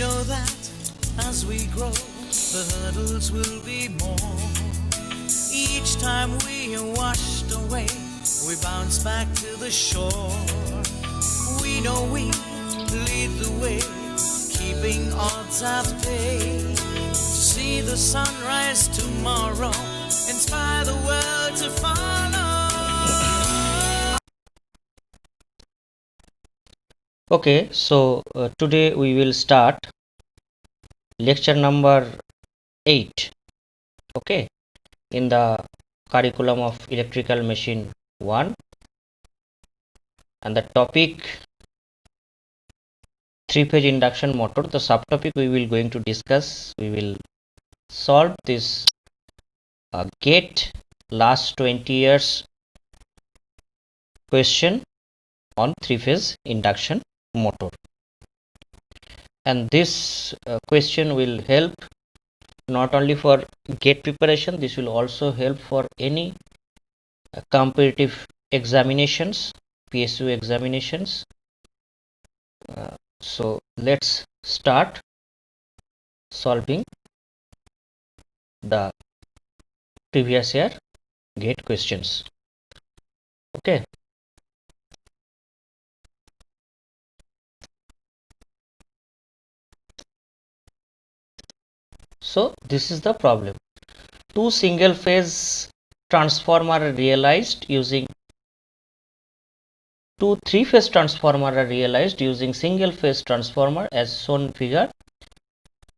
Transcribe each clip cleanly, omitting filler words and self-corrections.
know that as we grow, the hurdles will be more. Each time we are washed away, we bounce back to the shore. We know we lead the way, keeping odds at bay. To see the sunrise tomorrow, inspire the world to follow. Okay, so today we will start lecture number 8, okay, in the curriculum of electrical machine 1, and the topic 3-phase induction motor. The subtopic we will going to discuss, we will solve this GATE last 20 years question on 3-phase induction motor, and this question will help not only for GATE preparation, this will also help for any competitive examinations, PSU examinations. So let's start solving the previous year GATE questions. Okay. So this is the problem. Two single phase transformer are realized using two 3-phase transformer are realized using single phase transformer as shown in figure,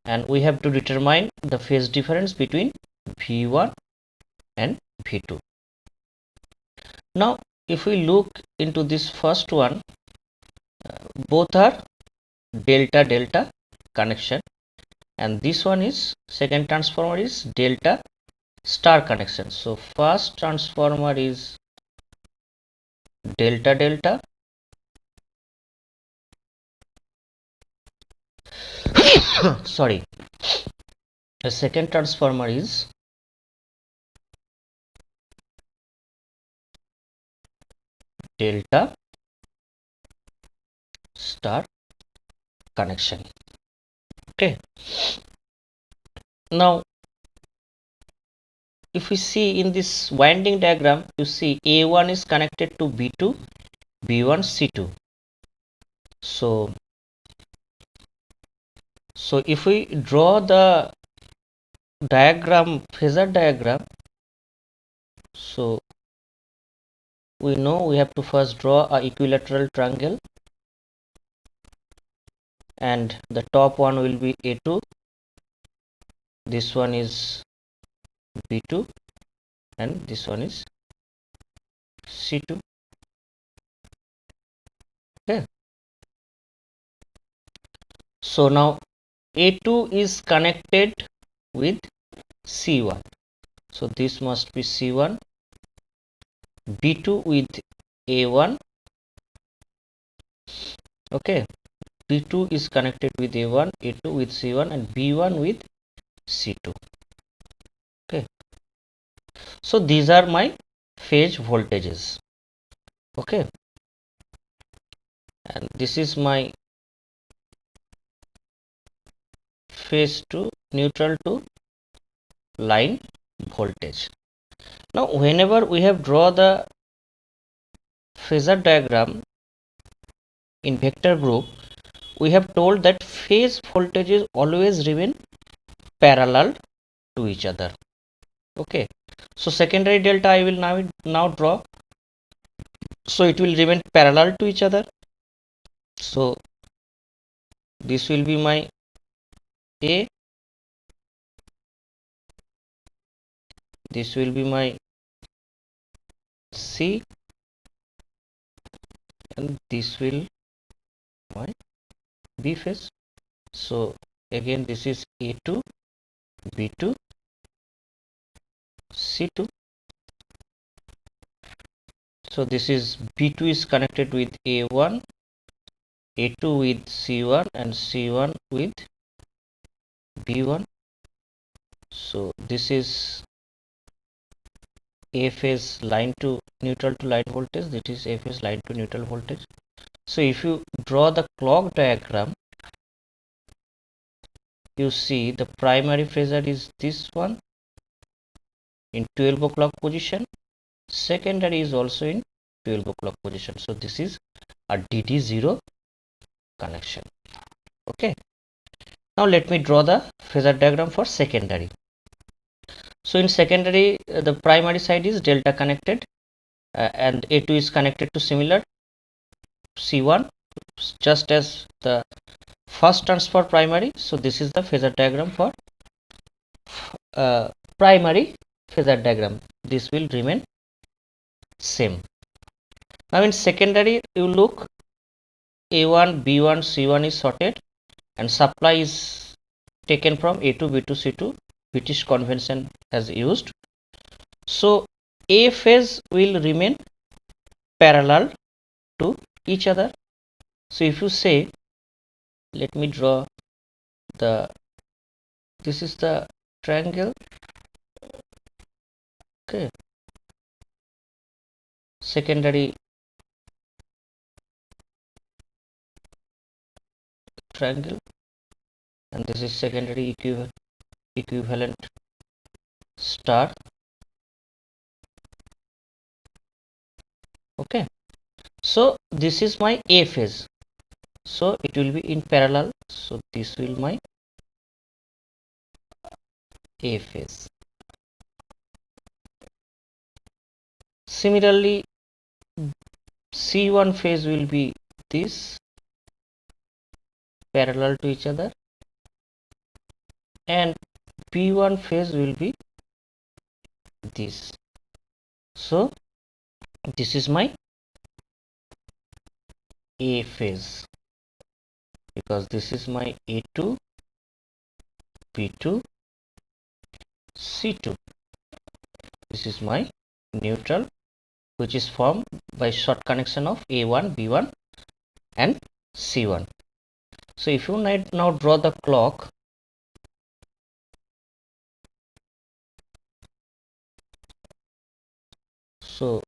and we have to determine the phase difference between V1 and V2. Now if we look into this first one, both are delta delta connection, and this one is second transformer is delta star connection. So first transformer is delta delta, sorry, the second transformer is delta star connection. Okay, now if we see in this winding diagram, you see A1 is connected to B2, B1, C2. So if we draw the diagram, phasor diagram, so we know we have to first draw a equilateral triangle, and the top one will be A2, this one is B2, and this one is C2. Okay, so now A2 is connected with C1, so this must be C1, B2 with A1. Okay, B2 is connected with A1, A2 with C1, and B1 with C2. Okay, so these are my phase voltages. Okay, and this is my phase to neutral to line voltage. Now whenever we have draw the phasor diagram in vector group, we have told that phase voltages always remain parallel to each other. Okay, so secondary delta I will now draw, so it will remain parallel to each other. So this will be my A, this will be my C, and this will my B phase. So again this is A2, B2, C2. So this is B2 is connected with A1, A2 with C1, and C1 with B1. So this is A phase line to neutral to line voltage, that is A phase line to neutral voltage. So if you draw the clock diagram, you see the primary phasor is this one in 12 o'clock position, secondary is also in 12 o'clock position. So this is a DD0 connection. Okay, now let me draw the phasor diagram for secondary. So in secondary, the primary side is delta connected, and A2 is connected to similar C1, just as the first transfer primary. So this is the phasor diagram for primary phasor diagram. This will remain same. Now in secondary, you look, A1, B1, C1 is sorted and supply is taken from A2, B2, C2. British convention has used. So A phase will remain parallel to each other. So if you say, let me draw this is the triangle. Okay, secondary triangle, and this is secondary equivalent star. Okay, so this is my A phase, so it will be in parallel, so this will my A phase. Similarly, C1 phase will be this, parallel to each other, and B1 phase will be this. So this is my A phase, because this is my A2, B2, C2. This is my neutral, which is formed by short connection of A1, B1 and C1. So if you now draw the clock, so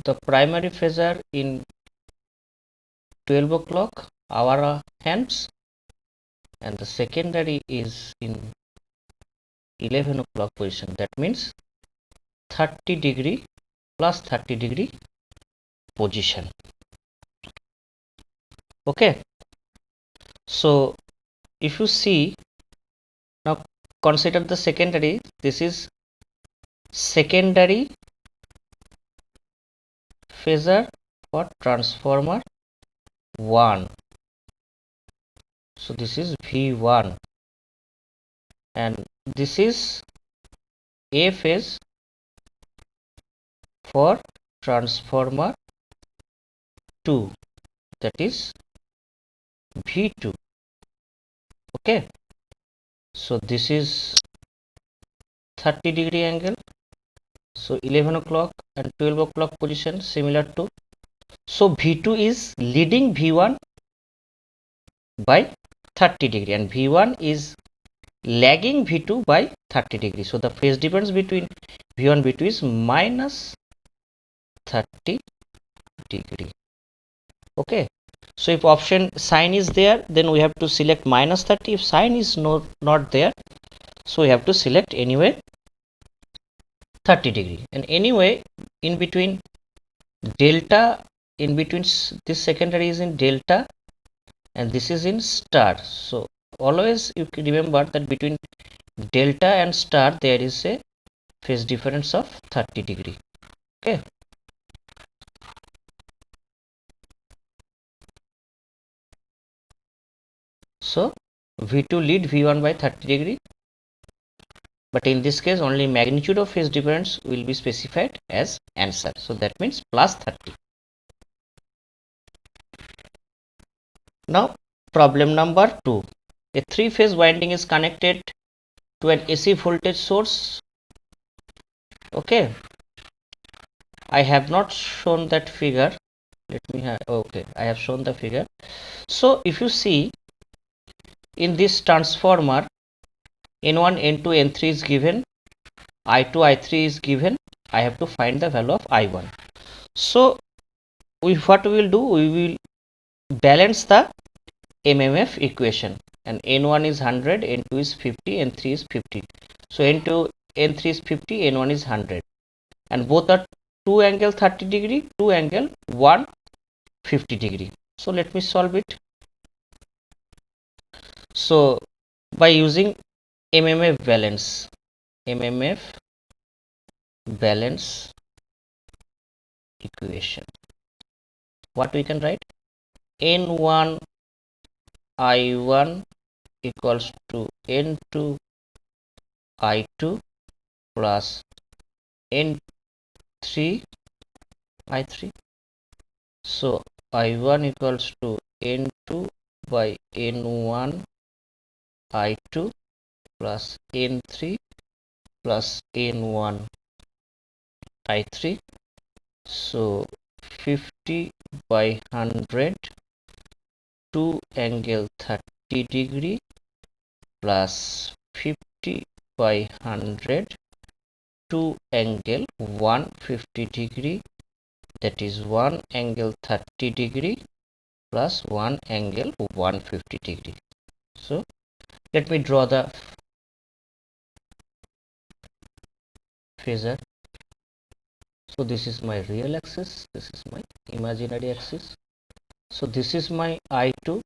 the primary phasor in 12 o'clock our hands, and the secondary is in 11 o'clock position. That means 30 degree plus 30 degree position. Okay, so if you see, now consider the secondary. This is secondary phasor for transformer 1. So this is V1, and this is A phase for transformer 2, that is V2. Okay, so this is 30 degree angle, so 11 o'clock and 12 o'clock position similar to, so V2 is leading V1 by 30 degree and V1 is lagging V2 by 30 degree. So the phase difference between V1 V2 is minus 30 degree. Okay, so if option sign is there, then we have to select minus 30. If sign is not there, so we have to select anyway 30 degree. And anyway, in between delta, in between this secondary is in delta and this is in star. So always you can remember that between delta and star there is a phase difference of 30 degree. Okay, so V2 lead V1 by 30 degree, but in this case only magnitude of phase difference will be specified as answer. So that means plus 30. Now problem number 2. A three-phase winding is connected to an AC voltage source. Okay, I have not shown that figure. Let me have, okay, I have shown the figure. So if you see in this transformer, N1, N2, N3 is given, I2, I3 is given. I have to find the value of I1. So what we will do, we will balance the Mmf equation. and n1 is 100, n2 is 50, n3 is 50. So n2, n3 is 50, n1 is 100, and both are 2 angle 30 degree, 2 angle 150 degree. So let me solve it. So by using mmf balance equation, what we can write? N1 I1 equals to N2 I2 plus N3 I3. So I1 equals to N2 by N1 I2 plus N3 plus N1 I3. So 50 by 100, 2 angle 30 degree plus 50 by 100, 2 angle 150 degree, that is 1 angle 30 degree plus 1 angle 150 degree. So let me draw the phasor. So this is my real axis, this is my imaginary axis. So this is my I2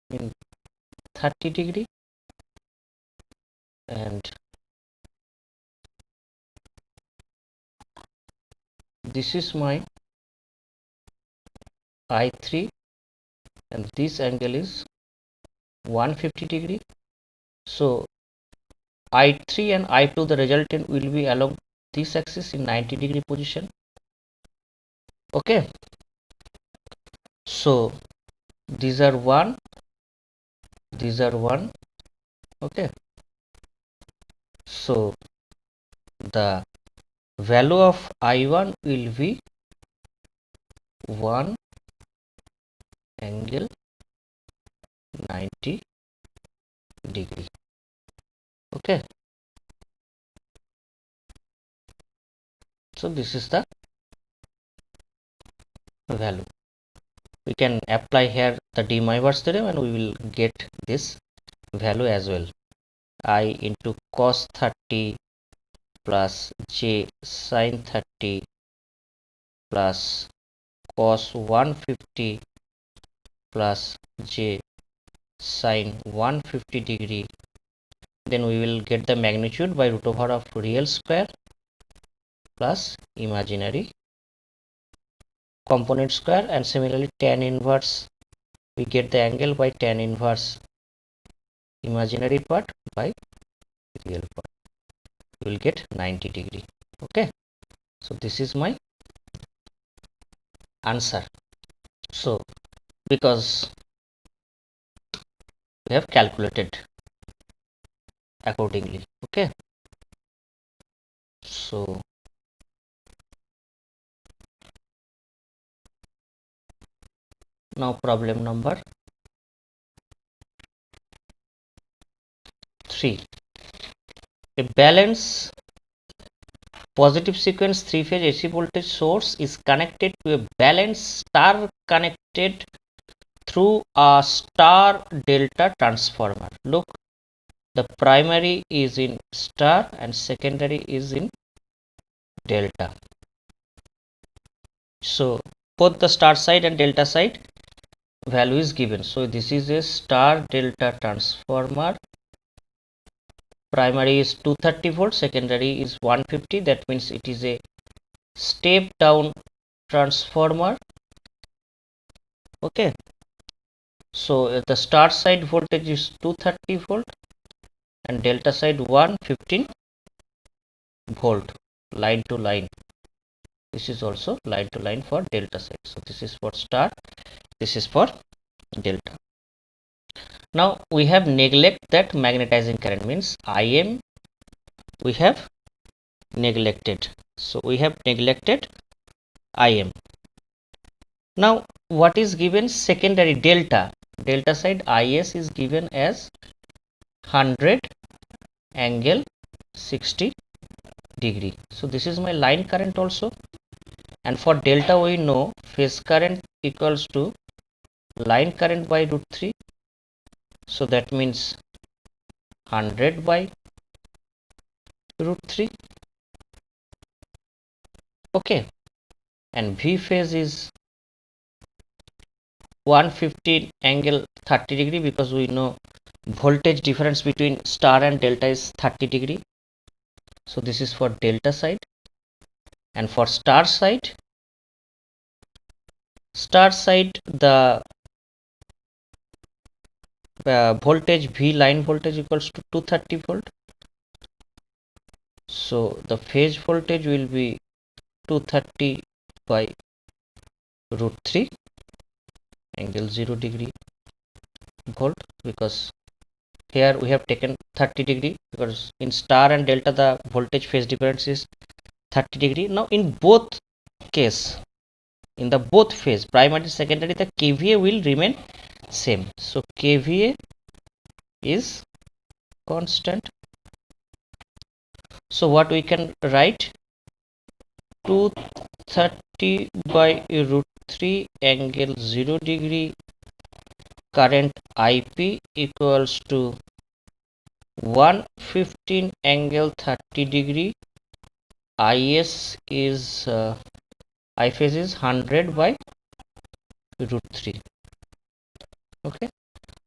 in 30 degree, and this is my I3, and this angle is 150 degree. So I3 and I2, the resultant will be along this axis in 90 degree position. Okay, so these are 1, these are 1. Okay, so the value of I1 will be 1 angle 90 degree. Okay, so this is the value. We can apply here the de Moivre's theorem and we will get this value as well. I into cos 30 plus j sin 30 plus cos 150 plus j sin 150 degree. Then we will get the magnitude by root over of real square plus imaginary component square, and similarly tan inverse, we get the angle by tan inverse imaginary part by real part. We will get 90 degree. Okay, so this is my answer. So because we have calculated accordingly. Okay, so now problem number 3. A balanced positive sequence 3-phase AC voltage source is connected to a balanced star connected through a star delta transformer. Look, the primary is in star and secondary is in delta. So both the star side and delta side value is given. So this is a star delta transformer. Primary is 230 volt, secondary is 150. That means it is a step down transformer. Okay, so the star side voltage is 230 volt and delta side 115 volt, line to line. This is also line to line for delta side. So this is for star, this is for delta. Now we have neglect that magnetizing current, means Im we have neglected. So we have neglected Im. Now what is given? Secondary delta. Delta side Is is given as 100 angle 60 degree. So this is my line current also. And for delta we know phase current equals to line current by root 3, so that means 100 by root 3. Okay, and V phase is 115 angle 30 degree, because we know voltage difference between star and delta is 30 degree. So this is for delta side, and for star side the voltage V line voltage equals to 230 volt. So the phase voltage will be 230 by root 3 angle 0 degree volt, because here we have taken 30 degree, because in star and delta the voltage phase difference is 30 degree. Now in both case, in the both phase, primary secondary, the kVA will remain same. So kVA is constant. So what we can write, 230 by root 3 angle 0 degree current IP equals to 115 angle 30 degree. IS is I phase is 100 by root 3. Okay,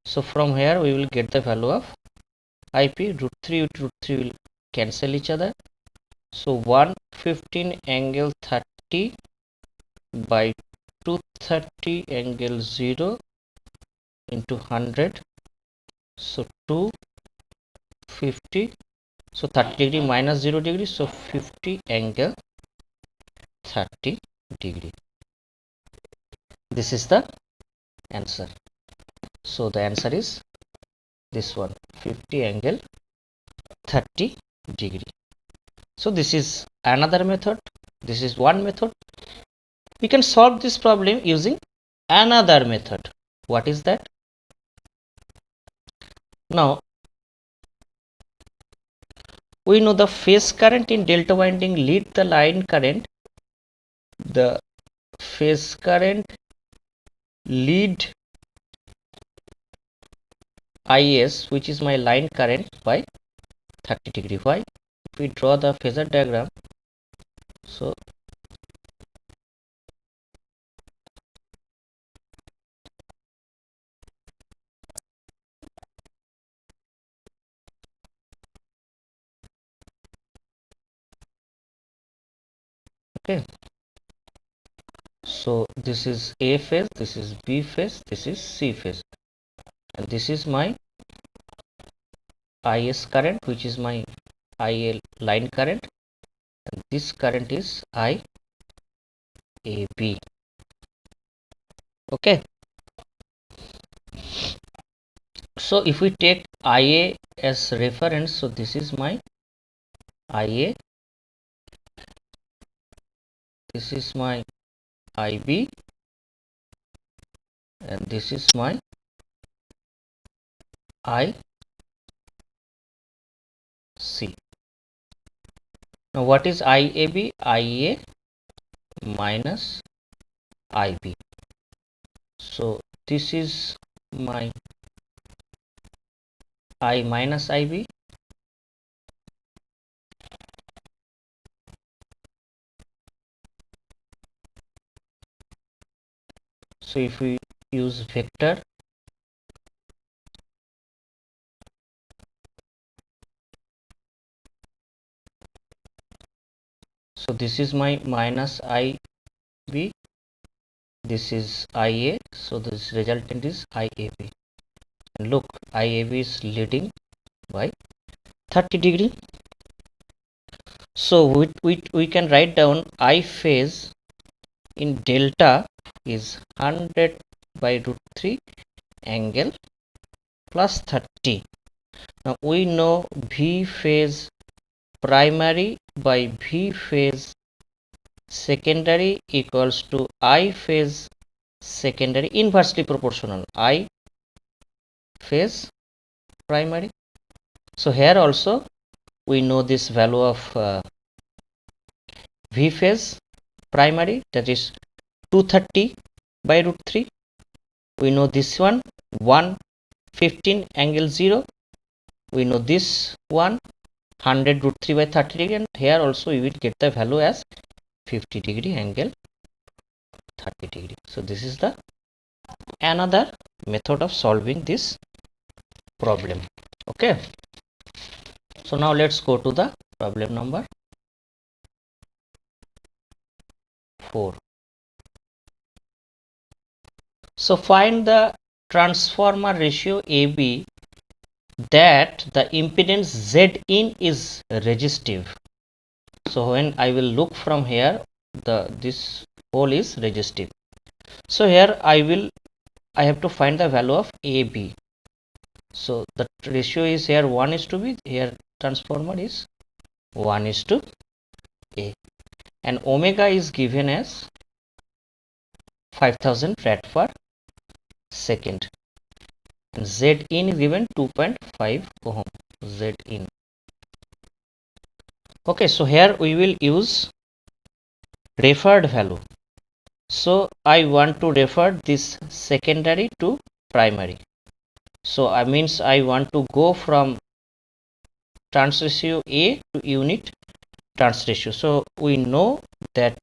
so from here we will get the value of IP. Root 3 with root 3 will cancel each other, so 115 angle 30 by 230 angle 0 into 100, so 250, so 30 degree minus 0 degree, so 50 angle 30 degree. This is the answer. So the answer is this one, 50 angle 30 degree. So this is another method. This is one method. We can solve this problem using another method. What is that? Now we know the phase current in delta winding lead the line current. The phase current lead IS, which is my line current, by 30 degree. Why? If we draw the phasor diagram, so okay, so this is A phase, this is B phase, this is C phase, and this is my IS current, which is my IL line current, and this current is IAB. Okay, so if we take IA as reference, so this is my IA, this is my IB, and this is my IC. Now what is IAB? IA minus IB. So this is my I minus IB, so if we use vector, so this is my minus IB, this is IA, so this resultant is IAB, and look, IAB is leading by 30 degree. So we can write down I phase in delta is 100 by root 3 angle plus 30. Now we know V phase primary by V phase secondary equals to I phase secondary inversely proportional I phase primary. So here also we know this value of V phase primary, that is 230 by root 3, We know this one 115 angle 0. We know this one 100 root 3 by 30 degree, and here also we will get the value as 50 degree angle 30 degree. So this is the another method of solving this problem. Okay, so now let's go to the problem number 4. So find the transformer ratio AB that the impedance Z in is resistive. So when I will look from here, this pole is resistive. So here I have to find the value of AB. So the ratio is here 1 is to B, here transformer is 1 is to A, and omega is given as 5000 rad per second, and Z in is given 2.5 ohm. Z in. Okay, so here we will use referred value. So I want to refer this secondary to primary. So I means I want to go from trans ratio A to unit trans ratio. So we know that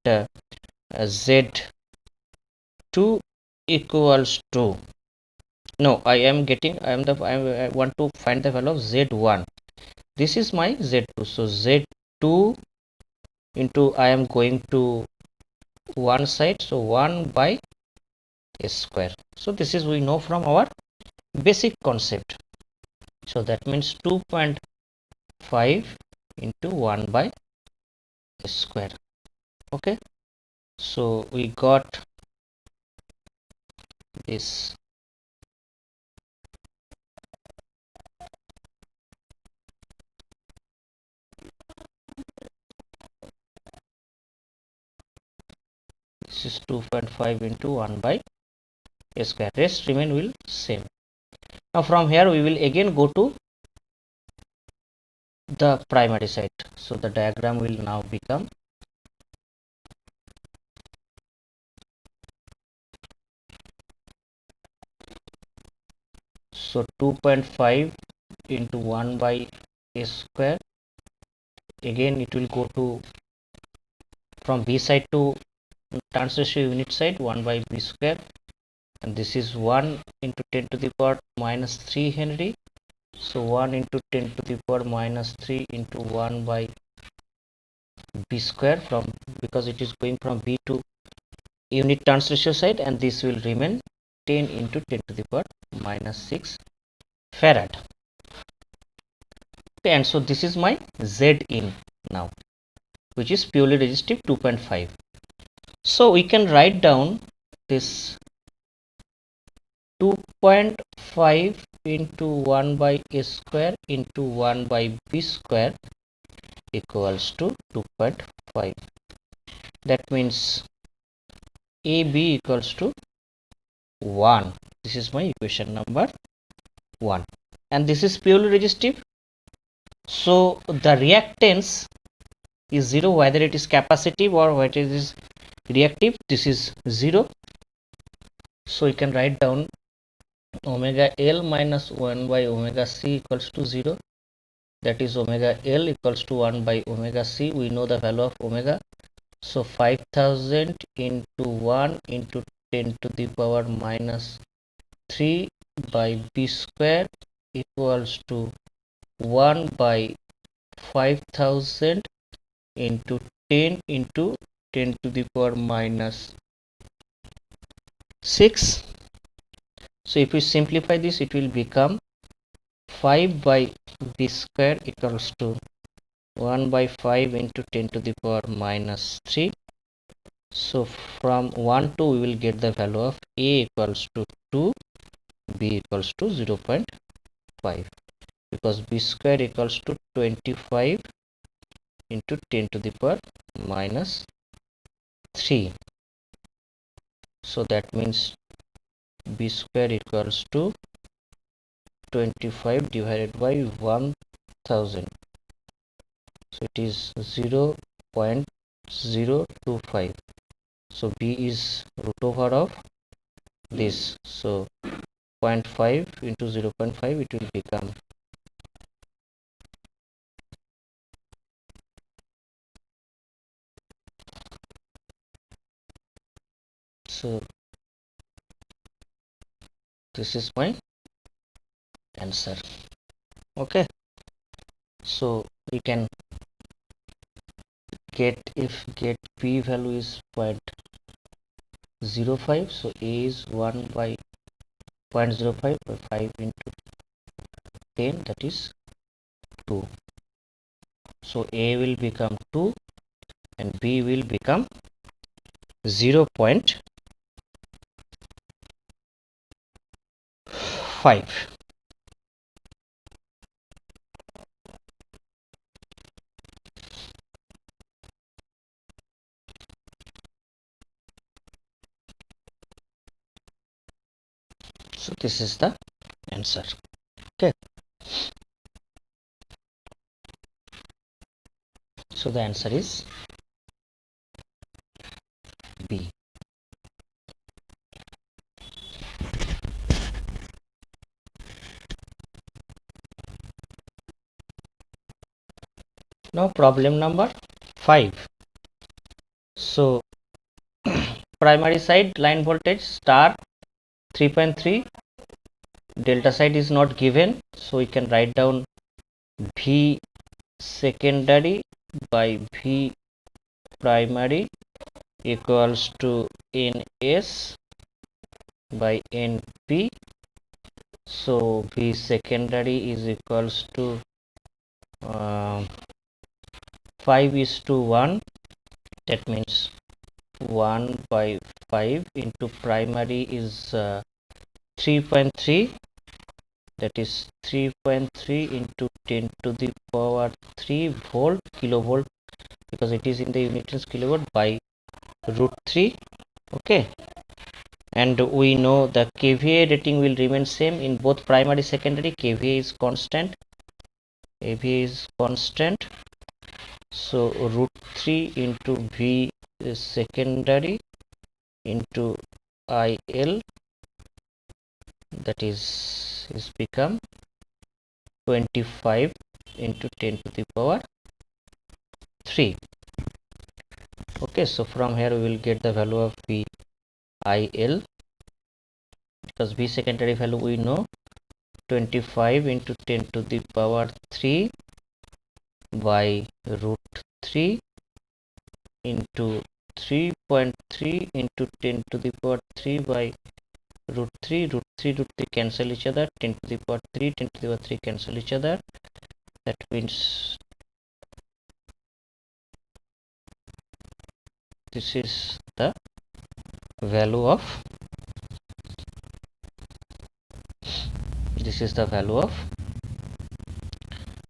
Z2 equals to, no, I want to find the value of Z1. This is my Z2. So Z2 into, I am going to one side, so 1 by a square. So this is we know from our basic concept. So that means 2.5 into 1 by a square. Okay, so we got this. This is 2.5 into 1 by a square. Rest remain will same. Now from here we will again go to the primary side. So the diagram will now become so 2.5 into 1 by a square. Again it will go to from B side to trans ratio unit side 1 by B square, and this is 1 into 10 to the power minus 3 Henry. So 1 into 10 to the power minus 3 into 1 by B square, from because it is going from B to unit turns ratio side, and this will remain 10 into 10 to the power minus 6 farad. Okay, and so this is my Z in now, which is purely resistive 2.5. So we can write down this 2.5 into 1 by a square into 1 by b square equals to 2.5. That means AB equals to 1. This is my equation number 1, and this is purely resistive. So the reactance is 0, whether it is capacitive or whether it is reactive. This is 0. So you can write down omega L minus 1 by omega C equals to 0. That is omega L equals to 1 by omega C. We know the value of omega. So 5000 into 1 into 10 to the power minus 3 by b square equals to 1 by 5000 into 10 into 10 to the power minus 6. So if we simplify this, it will become 5 by b square equals to 1 by 5 into 10 to the power minus 3. So from 1 to we will get the value of A equals to 2, B equals to 0.5, because B square equals to 25 into 10 to the power minus 3. So that means B square equals to 25 divided by 1000. So it is 0.025. So B is root over of this. So 0.5 into 0.5, it will become so this is my answer. Okay, so we can get, if get p value is 0.05, so a is 1 by 0.05 by 5 into 10, that is 2. So a will become 2 and b will become 0.5. So this is the answer. Okay, so the answer is B. Now problem number 5. So primary side line voltage star 3.3, delta side is not given, so we can write down V secondary by V primary equals to NS by NP. So V secondary is equals to 5:1, that means 1 by 5 into primary is 3.3, that is 3.3 into 10 to the power 3 volt, kilovolt, because it is in the units kilowatt, by root 3. Okay, and we know the kVA rating will remain same in both primary secondary. kVA is constant, kVA is constant, so root 3 into V secondary into IL, that is become 25 into 10 to the power 3. Okay, so from here we will get the value of VIL, because V secondary value we know, 25 into 10 to the power 3 by root 3 into 3.3 into 10 to the power 3 by root 3. Root 3 cancel each other, 10 to the power 3, 10 to the power 3 cancel each other, that means this is the value of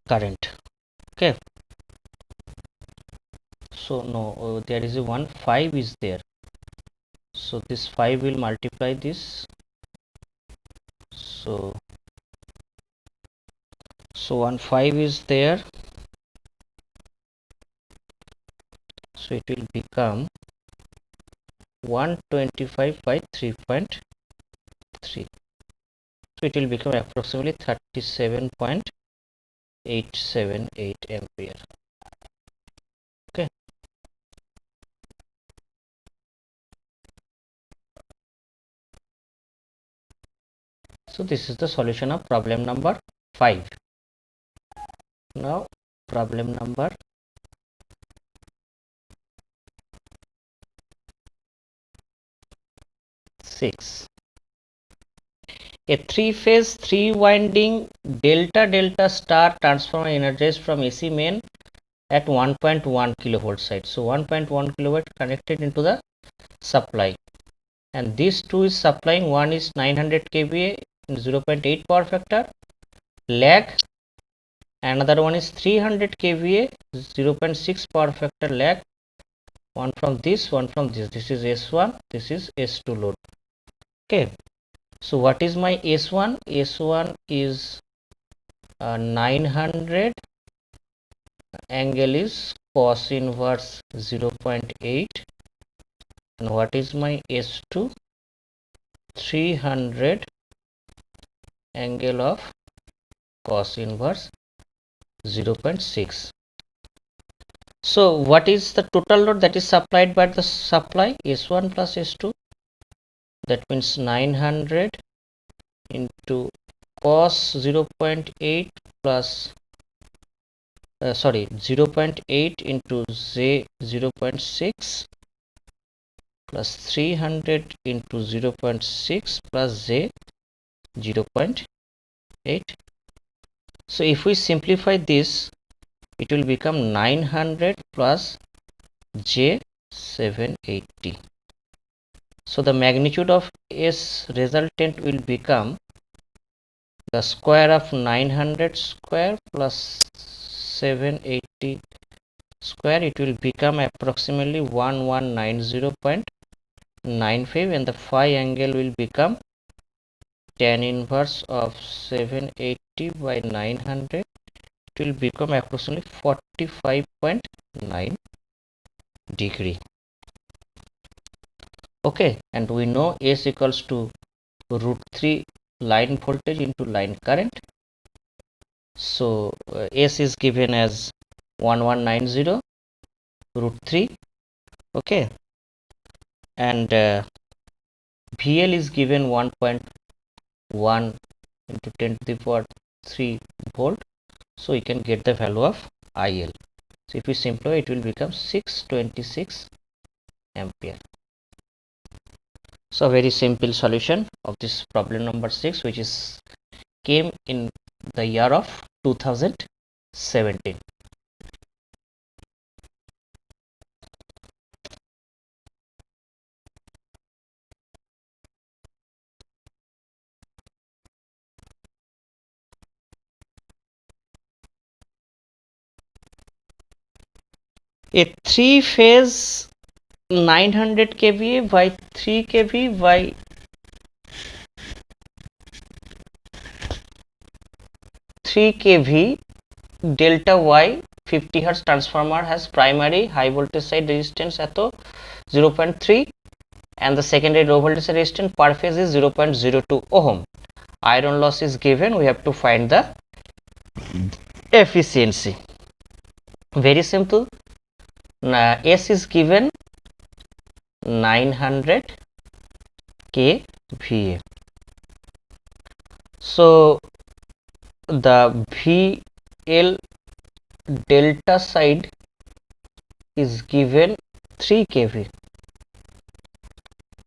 current. Okay, so no, there is a 5 is there, so this 5 will multiply this, so 5 is there, so it will become 125 by 3.3, so it will become approximately 37.878 ampere. Okay, so this is the solution of problem number 5. Now problem number 6. A three-phase, three-winding delta star transformer energized from AC main at 1.1 kilovolt side. So 1.1 kilovolt connected into the supply, and these two is supplying. One is 900 kVA 0.8 power factor lag, another one is 300 kVA 0.6 power factor lag. One from this, one from this. This is S1, this is S2 load. Okay, so what is my S1? S1 is 900, angle is cos inverse 0.8, and what is my S2? 300 angle of cos inverse 0.6. So what is the total load that is supplied by the supply? S1 plus S2, that means 900 into cos 0.8 plus 0.8 into J 0.6 plus 300 into 0.6 plus J 0.8. So if we simplify this, it will become 900 plus J 780. So the magnitude of S resultant will become the square of 900 square plus 780 square. It will become approximately 1190.95, and the phi angle will become tan inverse of 780 by 900. It will become approximately 45.9 degree. Okay, and we know S equals to root 3 line voltage into line current. So S is given as 1190 root 3. Okay, and VL is given 1.1 into 10 to the power 3 volt. So you can get the value of IL. So if we simplify, it will become 626 ampere. So very simple solution of this problem number 6, which is came in the year of 2017. A 3-phase 900 kVA by 3 kV by 3 kV delta Y 50 Hz transformer has primary high voltage side resistance at 0.3 and the secondary low voltage resistance per phase is 0.02 ohm. Iron loss is given. We have to find the efficiency. Very simple. S is given 900 kVA. So the VL delta side is given 3 kV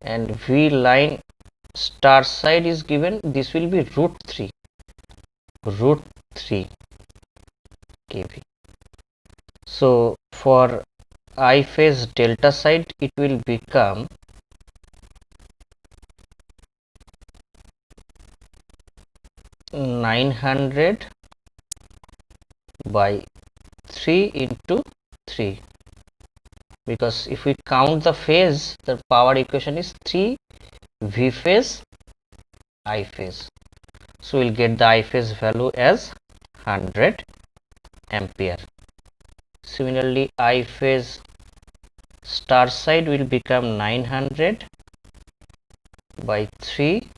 and V line star side is given, this will be root 3 kV. So for I phase delta side, it will become 900 by 3 into 3, because if we count the phase, the power equation is 3 V phase I phase. So we'll get the I phase value as 100 ampere. Similarly, I phase star side will become 900 by 3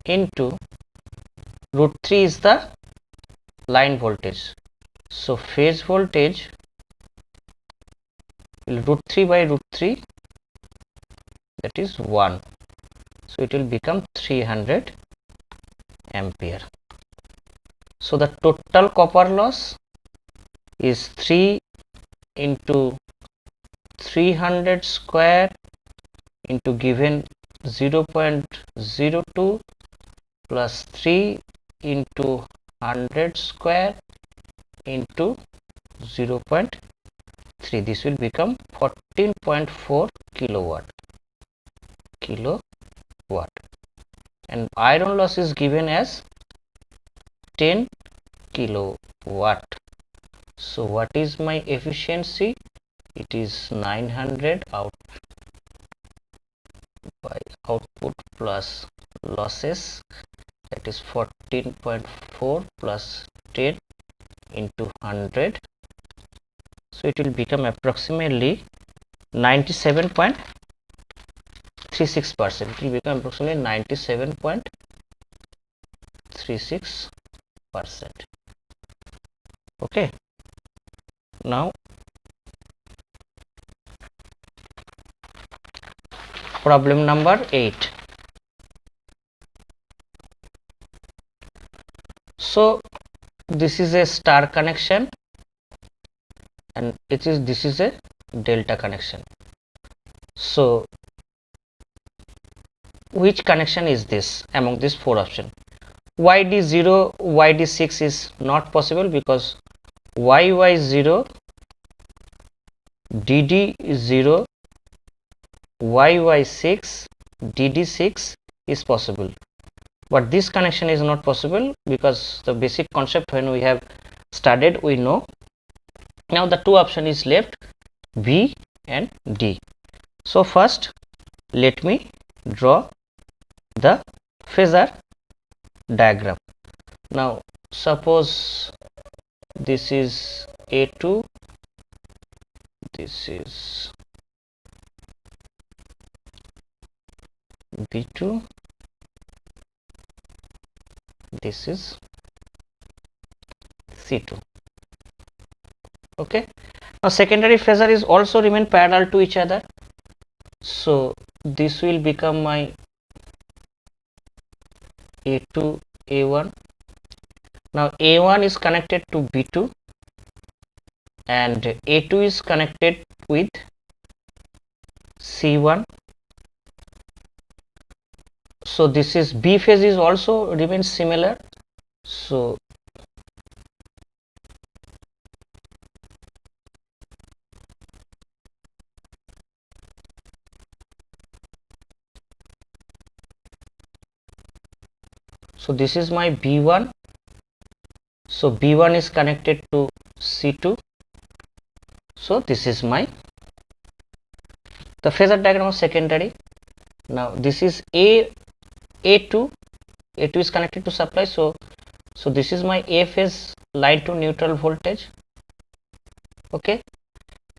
into root 3 is the line voltage. So phase voltage will root 3 by root 3, that is 1. So it will become 300 ampere. So the total copper loss is 3 into 300 square into given 0.02 plus 3 into 100 square into 0.3. This will become 14.4 kilowatt. And iron loss is given as 10 kilowatt. So what is my efficiency? It is 900 out by output plus losses, that is 14.4 plus 10 into 100. So it will become approximately 97.3 36%. It will become approximately 97.36%. Okay. Now problem number 8. So this is a star connection and this is a delta connection. So which connection is this among these four options? YD0, YD6 is not possible because YY0, DD0, YY6, DD6 is possible, but this connection is not possible because the basic concept when we have studied we know. Now the two option is left, B and D. So first let me draw the phasor diagram. Now suppose this is A2, this is B2, this is C2. Okay. Now secondary phasor is also remain parallel to each other. So this will become my A2, A1. Now A1 is connected to B2 and A2 is connected with C1. So this is B phase is also remains similar. So this is my B1. So B1 is connected to C2. So this is my the phasor diagram of secondary. Now this is A2 is connected to supply. So this is my A phase line to neutral voltage. Okay,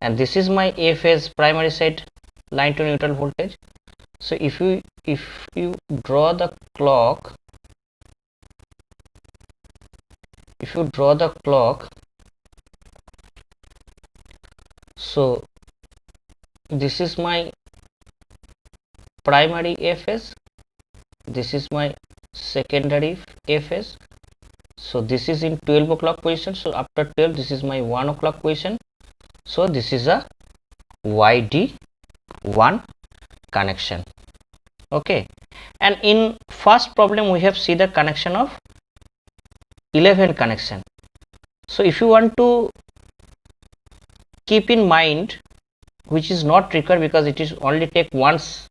and this is my A phase primary side line to neutral voltage. So if you draw the clock, so this is my primary A phase, this is my secondary A phase. So this is in 12 o'clock position. So after 12 this is my 1 o'clock position. So this is a YD1 connection. Okay, and in first problem we have see the connection of 11 connection. So if you want to keep in mind, which is not required because it is only take once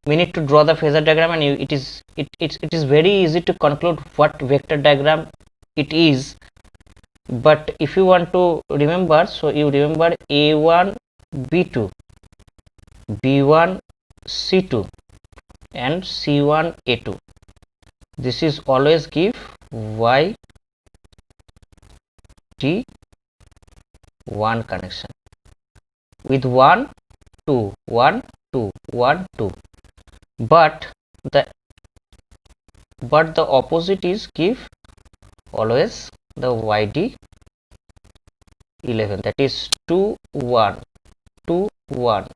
minute to draw the phasor diagram, and it is very easy to conclude what vector diagram it is. But if you want to remember, so you remember A1 B2, B1 C2 and C1 A2. This is always give YD1 connection with 1 2 1 2 1 2, but the opposite is give always the YD11, that is 2 1 2 1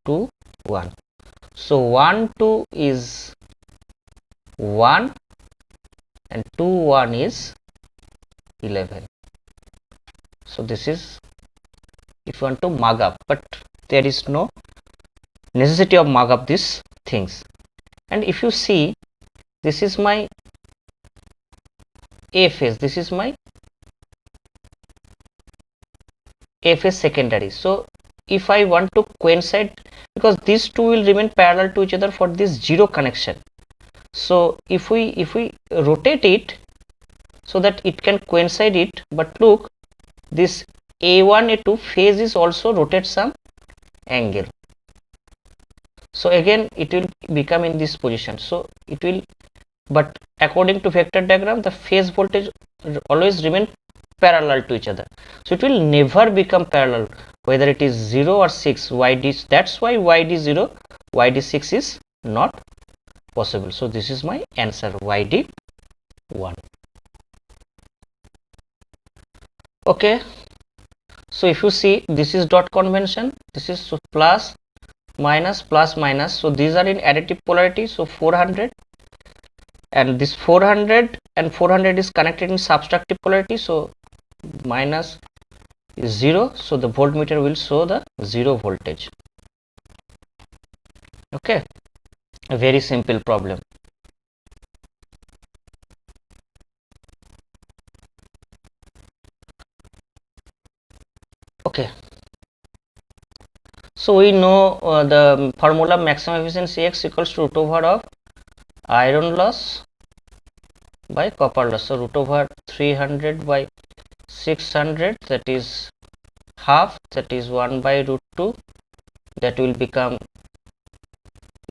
2 1. So 1 2 is 1 and 2 1 is 11. So this is if you want to mug up, but there is no necessity of mug up these things. And if you see, this is my A phase, this is my A phase secondary. So if I want to coincide, because these two will remain parallel to each other for this zero connection, so if we rotate it so that it can coincide it, but look, this A1 A2 phase is also rotate some angle, so again it will become in this position. So it will, but according to vector diagram the phase voltage always remain parallel to each other, so it will never become parallel whether it is 0 or 6 YD. That's why YD0 YD6 is not possible. So this is my answer, YD 1. Okay, so if you see, this is dot convention, this is plus minus plus minus, so these are in additive polarity, so 400, and this 400 and 400 is connected in subtractive polarity, so minus is 0, so the voltmeter will show the 0 voltage. Okay, a very simple problem. Okay, so we know the formula maximum efficiency X equals to root over of iron loss by copper loss, so root over 300 by 600, that is half, that is 1 by root 2, that will become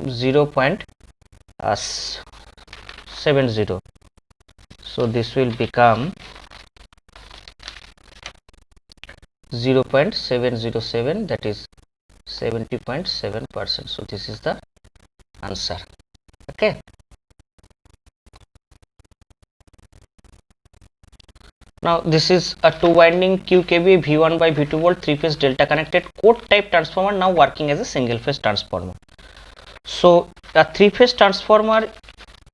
0.70, so this will become 0.707, that is 70.7%. so this is the answer. Okay, now this is a 2 winding Q kVA V1 by V2 volt 3 phase delta connected court type transformer, now working as a single phase transformer. So a 3 phase transformer,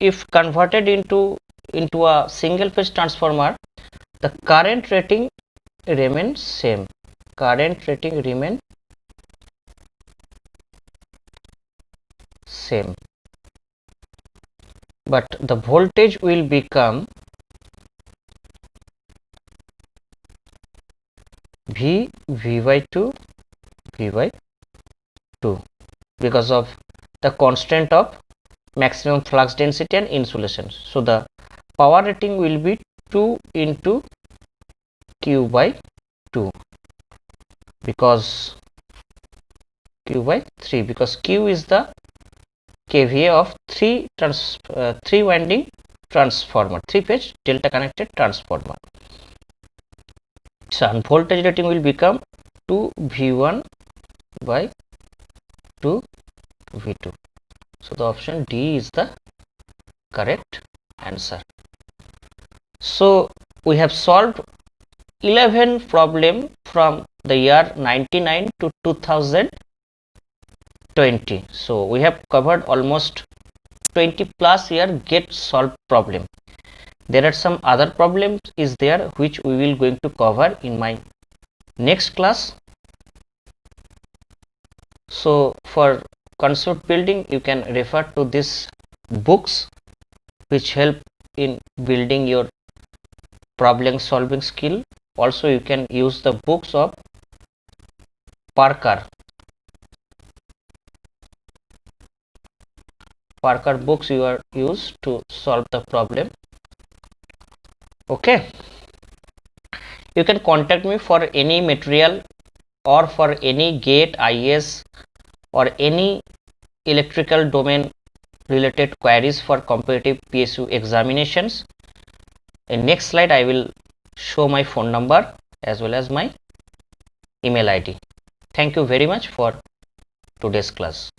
if converted into a single phase transformer, the current rating remains same, current rating remain same, but the voltage will become V by 2 V by 2 because of the constant of maximum flux density and insulation. So the power rating will be 2 into Q by 2 because Q by 3, because Q is the kVA of 3 winding transformer, 3 phase delta connected transformer. So voltage rating will become 2 V1 by 2 V2. So the option D is the correct answer. So we have solved 11 problem from the year 99 to 2020. So we have covered almost 20 plus year get solved problem. There are some other problems is there which we will going to cover in my next class. So for concept building, you can refer to these books which help in building your problem solving skill. Also you can use the books of Parker books you are used to solve the problem. Okay, you can contact me for any material or for any GATE, IS or any electrical domain related queries for competitive PSU examinations. In next slide I will show my phone number as well as my email ID. Thank you very much for today's class.